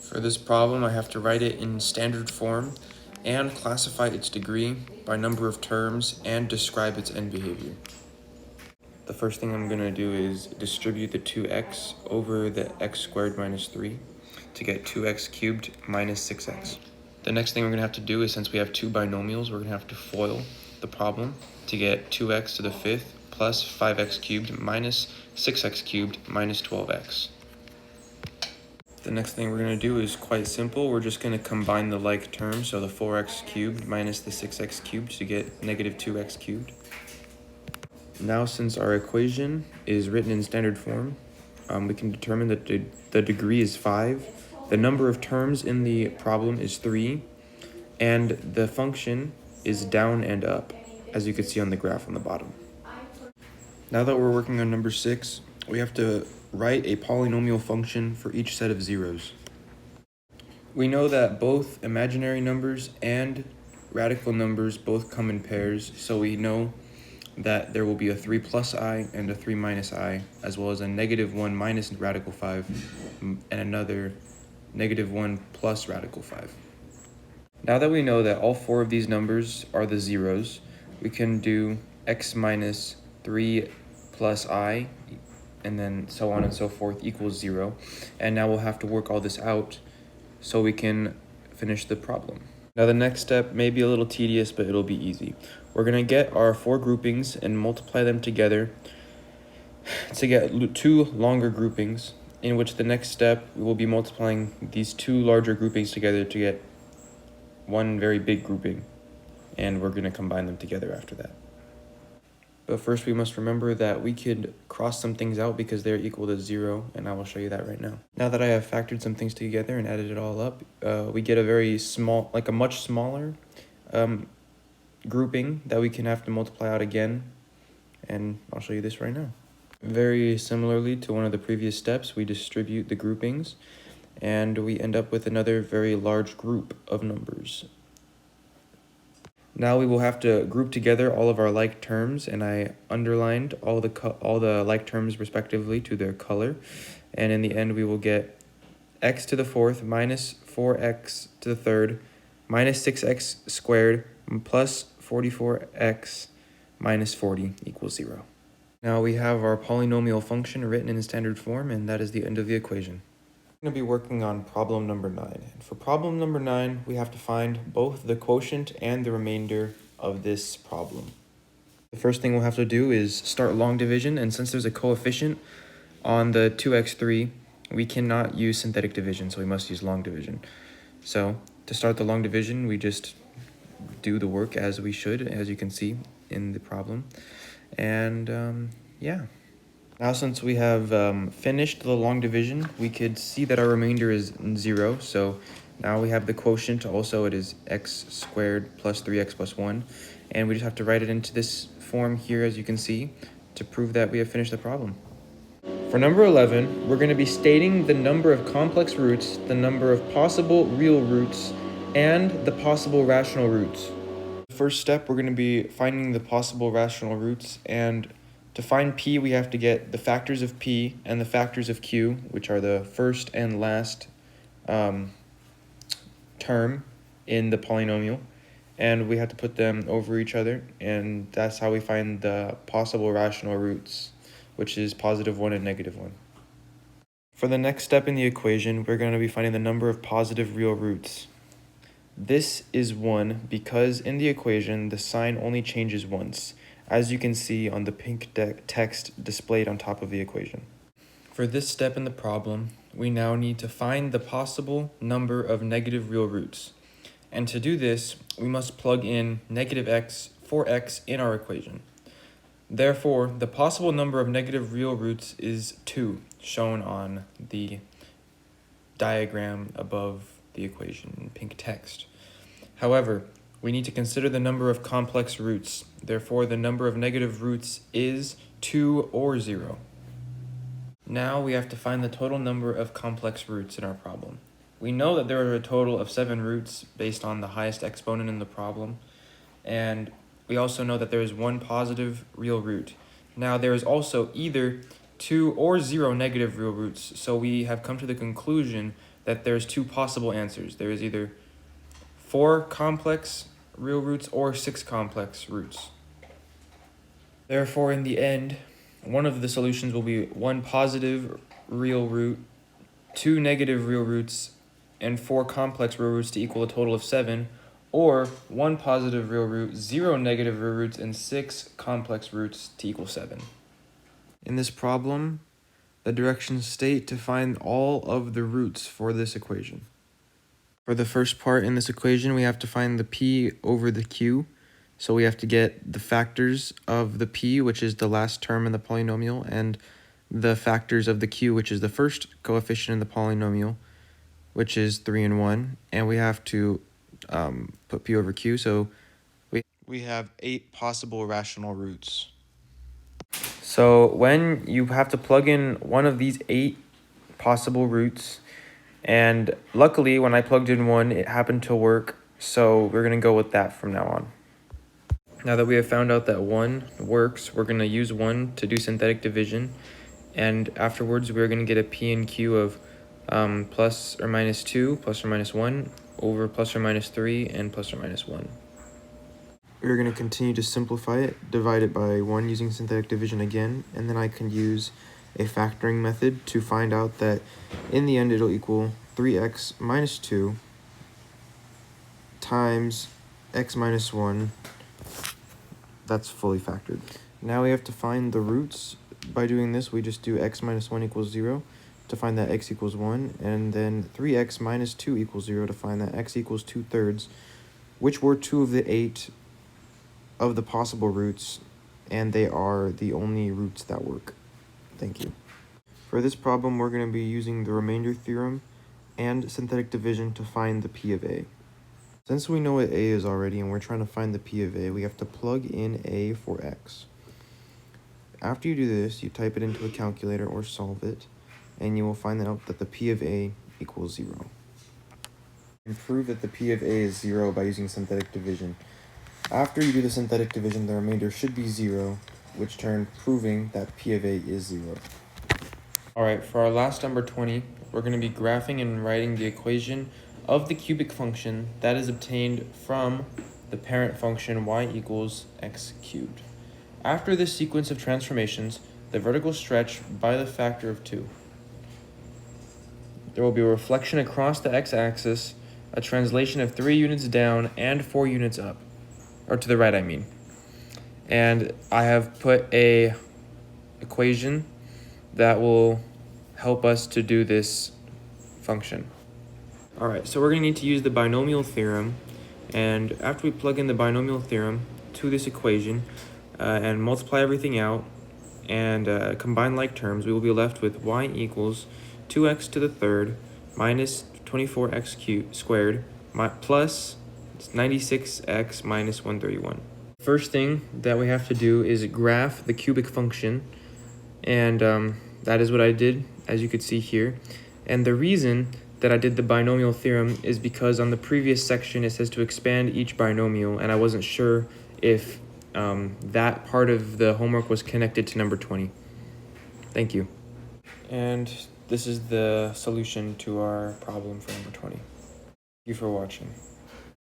For this problem, I have to write it in standard form and classify its degree by number of terms and describe its end behavior. The first thing I'm going to do is distribute the 2x over the x squared minus 3 to get 2x cubed minus 6x. The next thing we're going to have to do is, since we have two binomials, we're going to have to FOIL the problem to get 2x to the 5th plus 5x cubed minus 6x cubed minus 12x. The next thing we're going to do is quite simple. We're just going to combine the like terms, so the 4x cubed minus the 6x cubed to get negative 2x cubed. Now, since our equation is written in standard form, we can determine that the degree is 5, the number of terms in the problem is 3, and the function is down and up, as you can see on the graph on the bottom. Now that we're working on number 6, we have to write a polynomial function for each set of zeros. We know that both imaginary numbers and radical numbers both come in pairs, so we know that there will be a 3 plus I and a 3 minus I, as well as a negative 1 minus radical 5 and another negative 1 plus radical 5. Now that we know that all four of these numbers are the zeros, we can do x minus 3 plus I, and then so on and so forth, equals 0. And now we'll have to work all this out so we can finish the problem. Now the next step may be a little tedious, but it'll be easy. We're going to get our four groupings and multiply them together to get two longer groupings, in which the next step we will be multiplying these two larger groupings together to get one very big grouping, and we're going to combine them together after that. But first we must remember that we could cross some things out because they're equal to 0, and I will show you that right now. Now that I have factored some things together and added it all up, we get a very small, like a much smaller grouping that we can have to multiply out again, and I'll show you this right now. Very similarly to one of the previous steps, we distribute the groupings, and we end up with another very large group of numbers. Now we will have to group together all of our like terms, and I underlined all the like terms respectively to their color, and in the end we will get x to the 4th minus 4x to the 3rd minus 6x squared plus 44x minus 40 equals 0. Now we have our polynomial function written in standard form, and that is the end of the equation. We're going to be working on problem number 9. And for problem number 9, we have to find both the quotient and the remainder of this problem. The first thing we'll have to do is start long division, and since there's a coefficient on the 2x3, we cannot use synthetic division, so we must use long division. So to start the long division, we just do the work as we should, as you can see in the problem. And yeah. Now since we have finished the long division, we could see that our remainder is 0. So now we have the quotient also, it is x squared plus 3x plus 1. And we just have to write it into this form here, as you can see, to prove that we have finished the problem. For number 11, we're going to be stating the number of complex roots, the number of possible real roots, and the possible rational roots. The first step, we're going to be finding the possible rational roots, and to find p, we have to get the factors of p and the factors of q, which are the first and last term in the polynomial, and we have to put them over each other, and that's how we find the possible rational roots, which is positive 1 and negative 1. For the next step in the equation, we're going to be finding the number of positive real roots. This is 1 because in the equation, the sign only changes once, as you can see on the pink text displayed on top of the equation. For this step in the problem, we now need to find the possible number of negative real roots. And to do this, we must plug in negative x for x in our equation. Therefore, the possible number of negative real roots is 2, shown on the diagram above the equation in pink text. However, we need to consider the number of complex roots. Therefore, the number of negative roots is 2 or 0. Now we have to find the total number of complex roots in our problem. We know that there are a total of 7 roots based on the highest exponent in the problem, and we also know that there is 1 positive real root. Now there is also either 2 or 0 negative real roots, so we have come to the conclusion that there's two possible answers. There is either 4 complex real roots or 6 complex roots. Therefore, in the end, one of the solutions will be 1 positive real root, 2 negative real roots, and 4 complex real roots to equal a total of 7, or 1 positive real root, 0 negative real roots, and 6 complex roots to equal 7. In this problem, the directions state to find all of the roots for this equation. For the first part in this equation, we have to find the p over the q. So we have to get the factors of the p, which is the last term in the polynomial, and the factors of the q, which is the first coefficient in the polynomial, which is 3 and 1. And we have to put p over q, so we have 8 possible rational roots. So when you have to plug in one of these 8 possible roots, and luckily when I plugged in one, it happened to work, so we're going to go with that from now on. Now that we have found out that 1 works, we're going to use 1 to do synthetic division, and afterwards we're going to get a p and q of plus or minus 2, plus or minus 1, over plus or minus 3, and plus or minus 1. We're going to continue to simplify it, divide it by 1 using synthetic division again, and then I can use a factoring method to find out that in the end it'll equal 3x minus 2 times x minus 1. That's fully factored. Now we have to find the roots. By doing this, we just do x minus 1 equals 0 to find that x equals 1, and then 3x minus 2 equals 0 to find that x equals 2/3, which were 2 of the 8 of the possible roots, and they are the only roots that work. Thank you. For this problem, we're going to be using the remainder theorem and synthetic division to find the p of a. Since we know what a is already and we're trying to find the p of a, we have to plug in a for x. After you do this, you type it into a calculator or solve it, and you will find out that the p of a equals 0. You can prove that the p of a is 0 by using synthetic division. After you do the synthetic division, the remainder should be 0, which turn proving that p of a is 0. Alright, for our last number 20, we're going to be graphing and writing the equation of the cubic function that is obtained from the parent function y equals x cubed. After this sequence of transformations, the vertical stretch by the factor of 2. There will be a reflection across the x-axis, a translation of 3 units down and 4 units up. Or to the right, I mean. And I have put a equation that will help us to do this function. Alright, so we're going to need to use the binomial theorem, and after we plug in the binomial theorem to this equation and multiply everything out and combine like terms, we will be left with y equals 2x to the third minus 24x squared plus 96x minus 131. First thing that we have to do is graph the cubic function, and that is what I did, as you could see here. And the reason that I did the binomial theorem is because on the previous section it says to expand each binomial, and I wasn't sure if that part of the homework was connected to number 20. Thank you. And this is the solution to our problem for number 20. Thank you for watching.